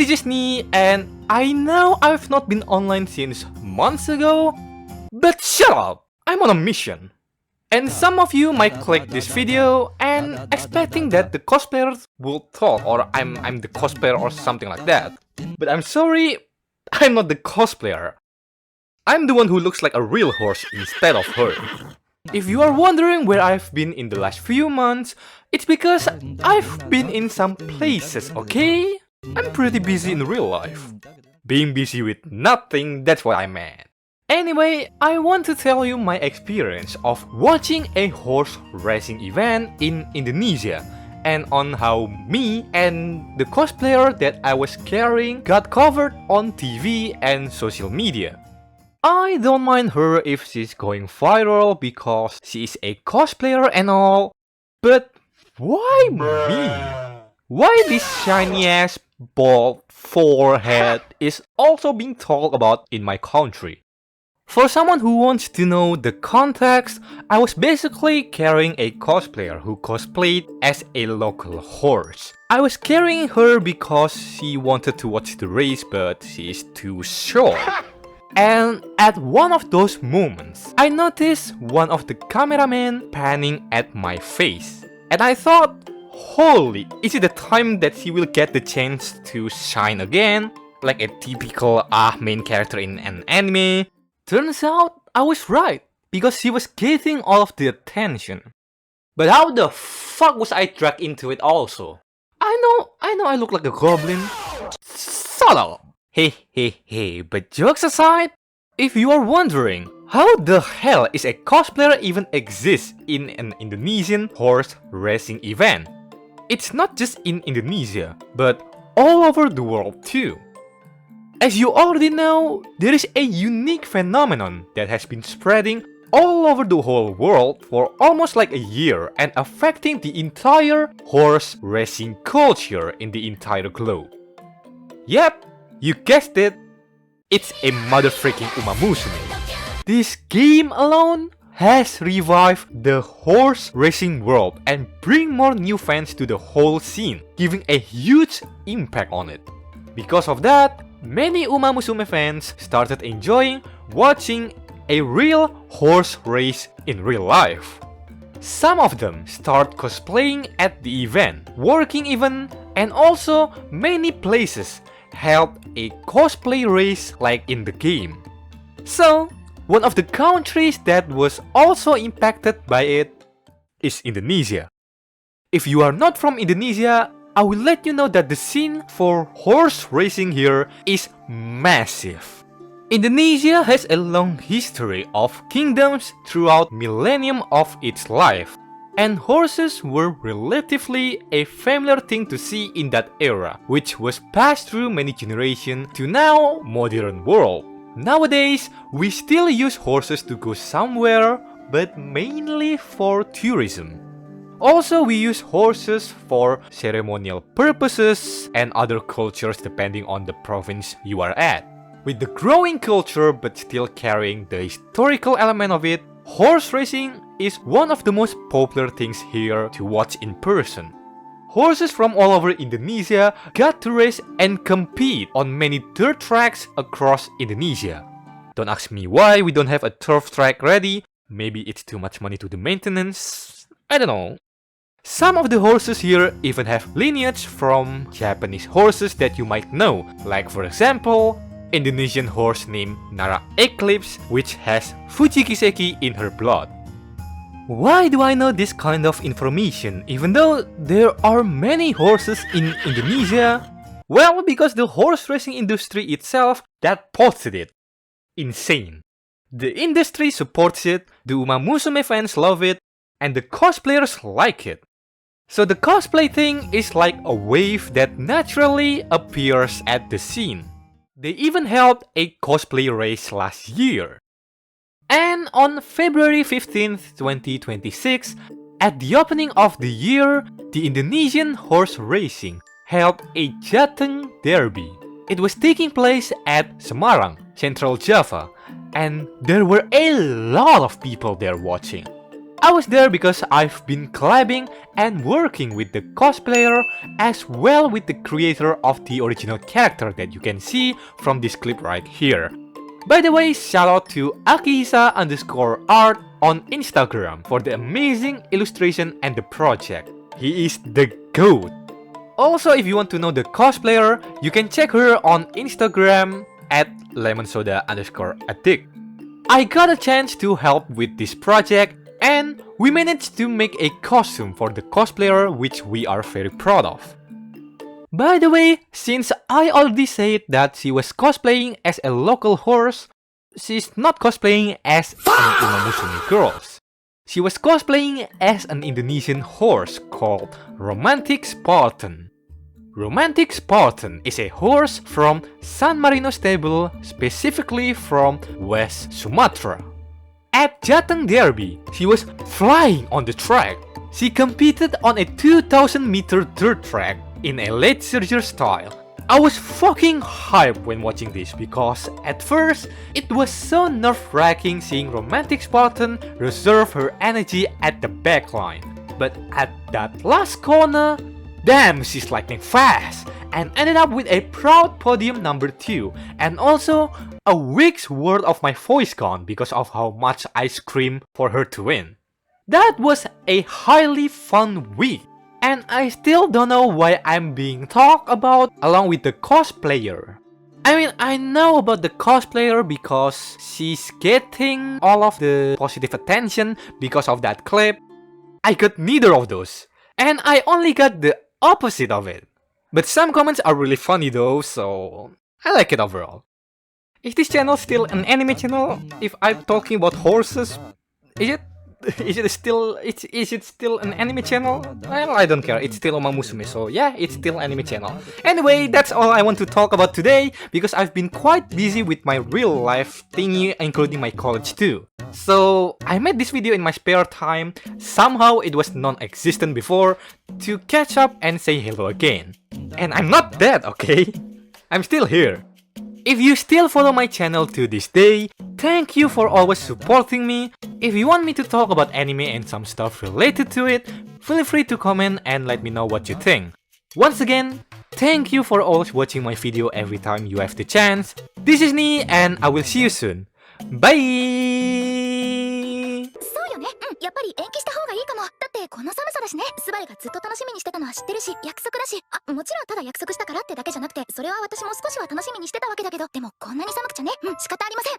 this is me, and I know I've not been online since months ago, but shut up! I'm on a mission. And some of you might click this video and expecting that the cosplayers will talk, or I'm the cosplayer or something like that. But I'm sorry, I'm not the cosplayer. I'm the one who looks like a real horse instead of her. If you are wondering where I've been in the last few months, it's because I've been in some places, okay? I'm pretty busy in real life. Being busy with nothing, that's what I meant. Anyway, I want to tell you my experience of watching a horse racing event in Indonesia, and on how me and the cosplayer that I was carrying got covered on TV and social media. I don't mind her if she's going viral because she is a cosplayer and all, but why me? Why this shiny ass bald forehead is also being talked about in my country? For someone who wants to know the context, I was basically carrying a cosplayer who cosplayed as a local horse. I was carrying her because she wanted to watch the race, but she is too short. And at one of those moments, I noticed one of the cameramen panning at my face. And I thought, holy, is it the time that she will get the chance to shine again? Like a typical main character in an anime? Turns out, I was right, because she was getting all of the attention. But how the fuck was I dragged into it also? I know I look like a goblin. Shut up! Hey, but jokes aside, if you are wondering, how the hell is a cosplayer even exist in an Indonesian horse racing event? It's not just in Indonesia, but all over the world too. As you already know, there is a unique phenomenon that has been spreading all over the whole world for almost like a year and affecting the entire horse racing culture in the entire globe. Yep, you guessed it, it's a motherfucking umamusume. This game alone has revived the horse racing world and bring more new fans to the whole scene, giving a huge impact on it. Because of that, many umamusume fans started enjoying watching a real horse race in real life. Some of them start cosplaying at the event, working even, and also many places held a cosplay race like in the game. So, one of the countries that was also impacted by it is Indonesia. If you are not from Indonesia, I will let you know that the scene for horse racing here is massive. Indonesia has a long history of kingdoms throughout millennium of its life, and horses were relatively a familiar thing to see in that era, which was passed through many generations to now modern world. Nowadays, we still use horses to go somewhere, but mainly for tourism. Also, we use horses for ceremonial purposes and other cultures depending on the province you are at. With the growing culture but still carrying the historical element of it, horse racing is one of the most popular things here to watch in person. Horses from all over Indonesia got to race and compete on many dirt tracks across Indonesia. Don't ask me why we don't have a turf track ready, maybe it's too much money to do maintenance, I don't know. Some of the horses here even have lineage from Japanese horses that you might know, like for example, Indonesian horse named Nara Eclipse, which has Fujikiseki in her blood. Why do I know this kind of information, even though there are many horses in Indonesia? Well, because the horse racing industry itself that posted it. Insane. The industry supports it, the umamusume fans love it, and the cosplayers like it. So the cosplay thing is like a wave that naturally appears at the scene. They even held a cosplay race last year. And on February 15th, 2026, at the opening of the year, the Indonesian horse racing held a Jateng Derby. It was taking place at Semarang, Central Java, and there were a lot of people there watching. I was there because I've been collabing and working with the cosplayer as well with the creator of the original character that you can see from this clip right here. By the way, shout out to akihisa_art on Instagram for the amazing illustration and the project. He is the GOAT. Also, if you want to know the cosplayer, you can check her on Instagram at lemonsoda_addict. I got a chance to help with this project and we managed to make a costume for the cosplayer which we are very proud of. By the way, since I already said that she was cosplaying as a local horse, she's not cosplaying as an umamusume girls. She was cosplaying as an Indonesian horse called Romantic Spartan. Romantic Spartan is a horse from San Marino stable, specifically from West Sumatra. At Jateng Derby, she was flying on the track. She competed on a 2000-meter dirt track in a late surger style. I was fucking hyped when watching this because at first, it was so nerve-wracking seeing Romantic Spartan reserve her energy at the backline. But at that last corner, damn, she's lightning fast and ended up with a proud podium number 2 and also a week's worth of my voice gone because of how much I screamed for her to win. That was a highly fun week. And I still don't know why I'm being talked about along with the cosplayer. I mean, I know about the cosplayer because she's getting all of the positive attention because of that clip. I got neither of those. And I only got the opposite of it. But some comments are really funny though, so I like it overall. Is this channel still an anime channel? If I'm talking about horses, is it still an anime channel? Well, I don't care, it's still umamusume, so yeah, it's still anime channel. Anyway, that's all I want to talk about today, because I've been quite busy with my real life thingy, including my college too. So, I made this video in my spare time, somehow it was non-existent before, to catch up and say hello again. And I'm not dead, okay? I'm still here. If you still follow my channel to this day, thank you for always supporting me. If you want me to talk about anime and some stuff related to it, feel free to comment and let me know what you think. Once again, thank you for always watching my video every time you have the chance. This is Nee and I will see you soon. Bye! そうよね。やっぱり延期した方がいいかも。だってこの寒さだしね。スバルがずっと楽しみにしてたのは知ってるし、約束だし。もちろんただ約束したからってだけじゃなくて、それは私も少しは楽しみにしてたわけだけど、でもこんなに寒くちゃね。仕方ありません。